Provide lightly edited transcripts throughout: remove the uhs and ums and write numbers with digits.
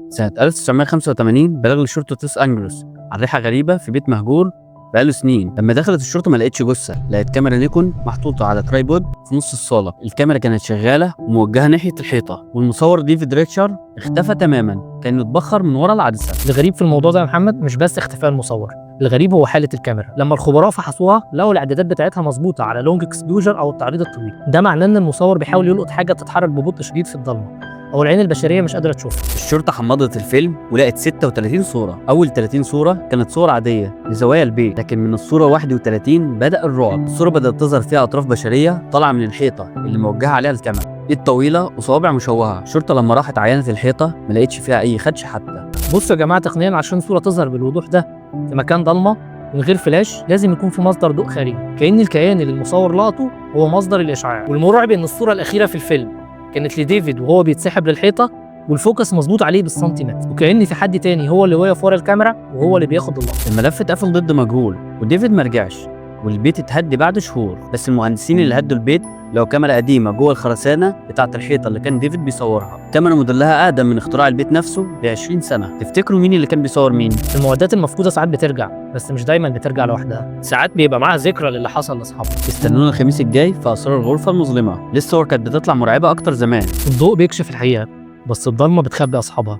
سنة 1985 بلغ شرطة لوس أنجلوس عن ريحة غريبة في بيت مهجور بقاله سنين. لما دخلت الشرطة ما لقتش جثة، لقت كاميرا نيكون محطوطة على ترايبود في نص الصالة. الكاميرا كانت شغالة وموجهة ناحية الحيطة، والمصور ديفيد ريتشارد اختفى تماما، كان متبخر من ورا العدسة. الغريب في الموضوع ده يا محمد مش بس اختفاء المصور، الغريب هو حالة الكاميرا. لما الخبراء فحصوها لقوا الاعدادات بتاعتها مظبوطة على لونج اكسبوجر او التعريض الطويل. ده معناه ان المصور بيحاول يلقط حاجة تتحرك ببطء شديد في الضلمة او العين البشرية مش قادرة تشوفها. الشرطة حمضت الفيلم ولقت 36 صورة. أول 30 صورة كانت صور عادية لزوايا البيت، لكن من الصورة 31 بدأ الرعب. الصورة بدأت تظهر فيها أطراف بشرية طالعة من الحيطة اللي موجهة عليها الكاميرا، ايد طويلة وصوابع مشوهة. الشرطة لما راحت عينت الحيطة ما لقيتش فيها أي خدش حتى. بصوا يا جماعة، تقنيا عشان صورة تظهر بالوضوح ده في مكان ضلمة من غير فلاش لازم يكون في مصدر ضوء خارجي، كأن الكيان اللي المصور لقطه هو مصدر الإشعاع. والمرعب إن الصورة الأخيرة في الفيلم كانت لديفيد وهو بيتسحب للحيطة والفوكس مظبوط عليه بالسنتيمتر، وكأن في حد تاني هو اللي واقف ورا الكاميرا وهو اللي بياخد اللقطة. الملف اتقفل ضد مجهول وديفيد مرجعش، والبيت اتهد بعد شهور. بس المهندسين اللي هدوا البيت لو كاميرا قديمة جوه الخرسانة بتاعة الحيطة اللي كان ديفيد بيصورها. كاميرا موديلها أقدم من اختراع البيت نفسه ب20 سنة. تفتكروا مين اللي كان بيصور مين؟ المعدات المفقودة ساعات بترجع، بس مش دايما بترجع لوحدها، ساعات بيبقى معاها ذكرى للي حصل لاصحابها. استنونا الخميس الجاي في أسرار الغرفة المظلمة. لسه الصور كانت بتطلع مرعبة أكتر زمان. الضوء بيكشف الحقيقة، بس الضلمة بتخبي أصحابها.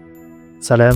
سلام.